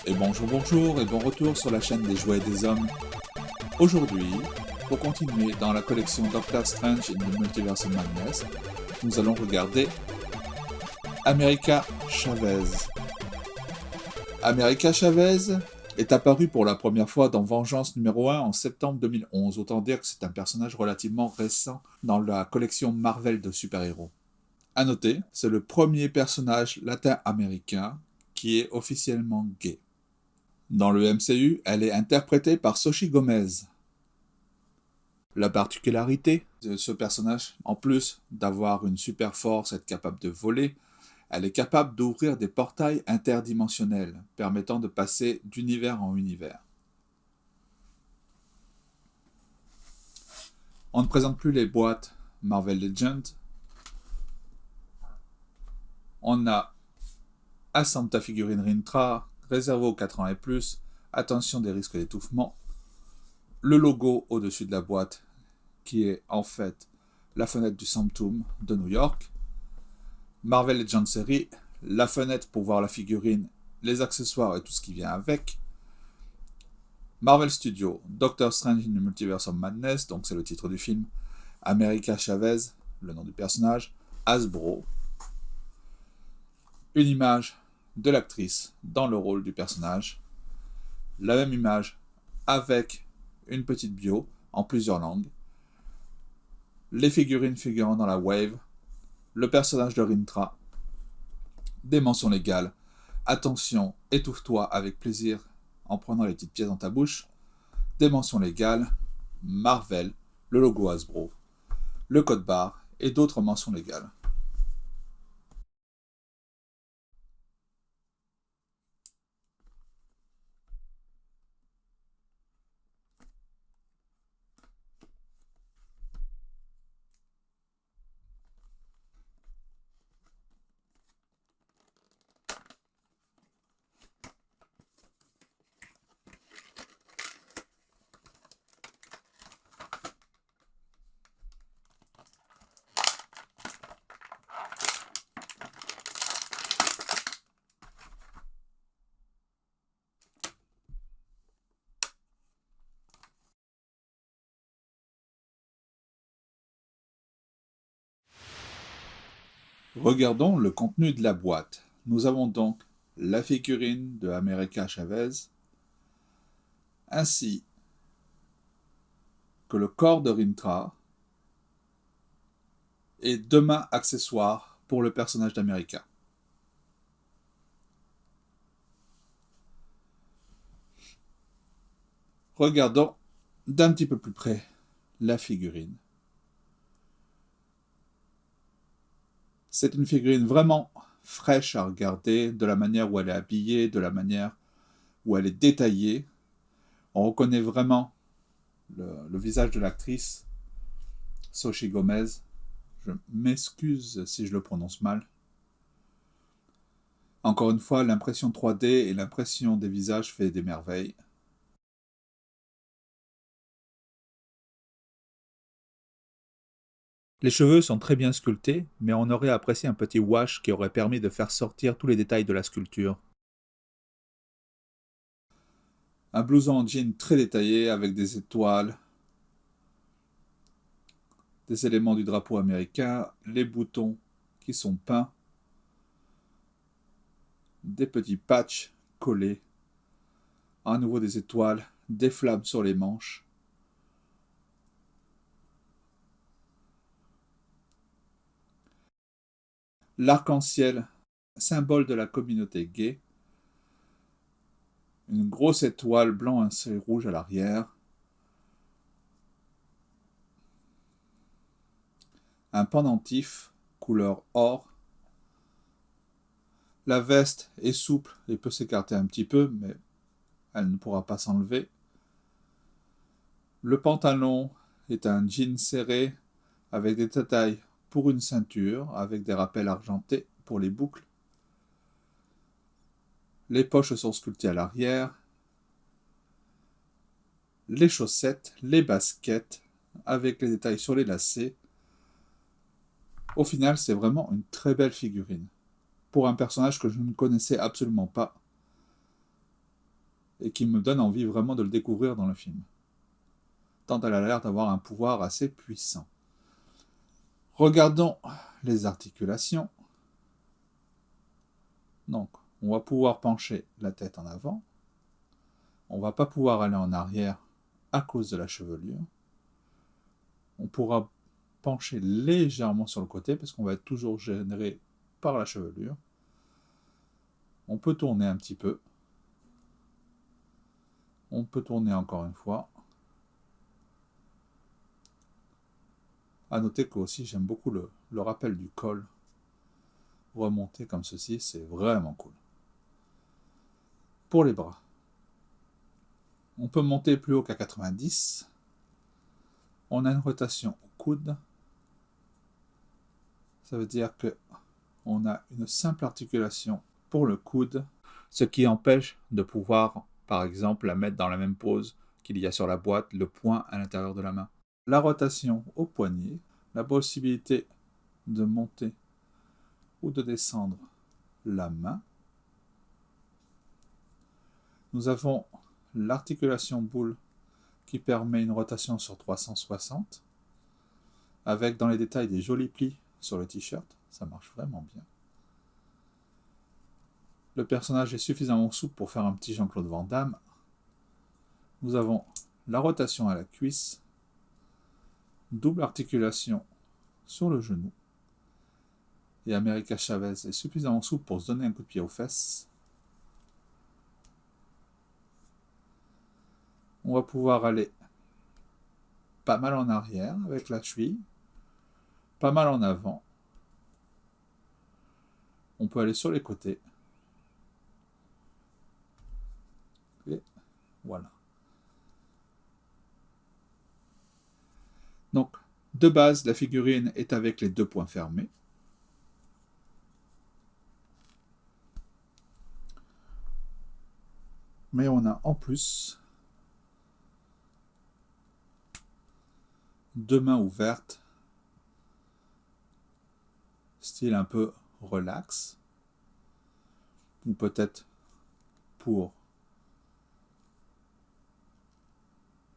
Et bonjour et bon retour sur la chaîne des jouets et des hommes. Aujourd'hui, pour continuer dans la collection Doctor Strange in the Multiverse of Madness, nous allons regarder America Chavez. America Chavez est apparu pour la première fois dans Vengeance numéro 1 en septembre 2011, autant dire que c'est un personnage relativement récent dans la collection Marvel de super-héros. À noter, c'est le premier personnage latin-américain qui est officiellement gay. Dans le MCU, elle est interprétée par Xochitl Gomez. La particularité de ce personnage, en plus d'avoir une super force, être capable de voler, elle est capable d'ouvrir des portails interdimensionnels, permettant de passer d'univers en univers. On ne présente plus les boîtes Marvel Legends. On a Asanta figurine Rintra, réservé aux 4 ans et plus, attention des risques d'étouffement. Le logo au-dessus de la boîte, qui est en fait la fenêtre du Sanctum de New York. Marvel Legends Series, la fenêtre pour voir la figurine, les accessoires et tout ce qui vient avec. Marvel Studios, Doctor Strange in the Multiverse of Madness, donc c'est le titre du film. America Chavez, le nom du personnage. Hasbro. Une image de l'actrice dans le rôle du personnage. La même image avec une petite bio en plusieurs langues. Les figurines figurant dans la Wave, le personnage de Rintra, des mentions légales, attention, étouffe-toi avec plaisir en prenant les petites pièces dans ta bouche, des mentions légales, Marvel, le logo Hasbro, le code barre et d'autres mentions légales. Regardons le contenu de la boîte. Nous avons donc la figurine de America Chavez, ainsi que le corps de Rintra et 2 mains accessoires pour le personnage d'America. Regardons d'un petit peu plus près la figurine. C'est une figurine vraiment fraîche à regarder, de la manière où elle est habillée, de la manière où elle est détaillée. On reconnaît vraiment le visage de l'actrice, Xochitl Gomez. Je m'excuse si je le prononce mal. Encore une fois, l'impression 3D et l'impression des visages fait des merveilles. Les cheveux sont très bien sculptés, mais on aurait apprécié un petit wash qui aurait permis de faire sortir tous les détails de la sculpture. Un blouson en jean très détaillé avec des étoiles, des éléments du drapeau américain, les boutons qui sont peints, des petits patchs collés, à nouveau des étoiles, des flammes sur les manches. L'arc-en-ciel, symbole de la communauté gay. Une grosse étoile blanc et rouge à l'arrière. Un pendentif couleur or. La veste est souple et peut s'écarter un petit peu, mais elle ne pourra pas s'enlever. Le pantalon est un jean serré avec des détails pour une ceinture, avec des rappels argentés pour les boucles. Les poches sont sculptées à l'arrière. Les chaussettes, les baskets, avec les détails sur les lacets. Au final, c'est vraiment une très belle figurine. Pour un personnage que je ne connaissais absolument pas. et qui me donne envie vraiment de le découvrir dans le film. Tant elle a l'air d'avoir un pouvoir assez puissant. Regardons les articulations. Donc, on va pouvoir pencher la tête en avant. On ne va pas pouvoir aller en arrière à cause de la chevelure. On pourra pencher légèrement sur le côté parce qu'on va être toujours gêné par la chevelure. On peut tourner un petit peu. On peut tourner encore une fois. À noter que aussi j'aime beaucoup le rappel du col. Remonter comme ceci, c'est vraiment cool. Pour les bras. On peut monter plus haut qu'à 90. On a une rotation au coude. Ça veut dire que on a une simple articulation pour le coude, ce qui empêche de pouvoir, par exemple, la mettre dans la même pose qu'il y a sur la boîte, le poing à l'intérieur de la main. La rotation au poignet, la possibilité de monter ou de descendre la main. Nous avons l'articulation boule qui permet une rotation sur 360 avec dans les détails des jolis plis sur le t-shirt, ça marche vraiment bien. Le personnage est suffisamment souple pour faire un petit Jean-Claude Van Damme. Nous avons la rotation à la cuisse, double articulation sur le genou. Et America Chavez est suffisamment souple pour se donner un coup de pied aux fesses. On va pouvoir aller pas mal en arrière avec la cheville, pas mal en avant. On peut aller sur les côtés. Et voilà. Donc, de base, la figurine est avec les deux poings fermés. Mais on a en plus deux mains ouvertes, style un peu relax, ou peut-être pour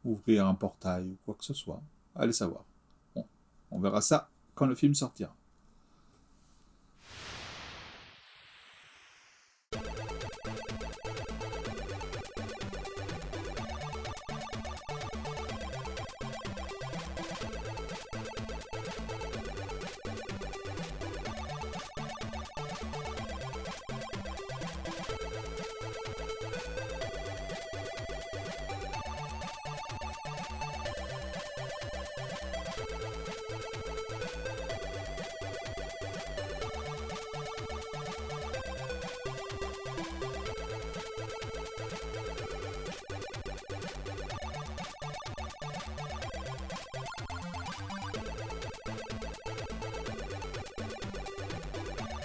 ouvrir un portail ou quoi que ce soit. Allez savoir. Bon, on verra ça quand le film sortira.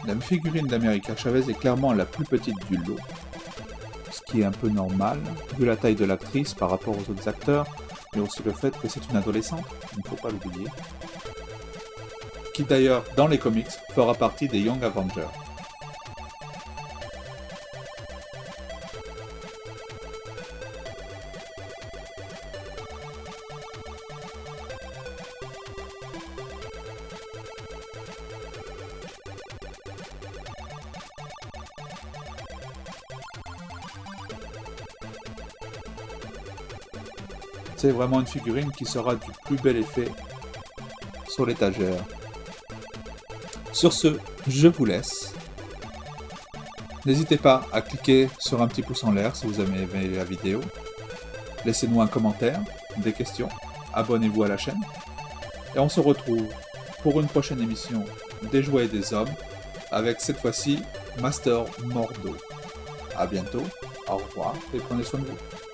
La figurine d'America Chavez est clairement la plus petite du lot, ce qui est un peu normal, vu la taille de l'actrice par rapport aux autres acteurs, mais aussi le fait que c'est une adolescente, il ne faut pas l'oublier, qui d'ailleurs, dans les comics, fera partie des Young Avengers. C'est vraiment une figurine qui sera du plus bel effet sur l'étagère. Sur ce, je vous laisse. N'hésitez pas à cliquer sur un petit pouce en l'air si vous avez aimé la vidéo. Laissez-nous un commentaire, des questions, abonnez-vous à la chaîne. Et on se retrouve pour une prochaine émission des Jouets et des Hommes, avec cette fois-ci Master Mordo. A bientôt, au revoir et prenez soin de vous.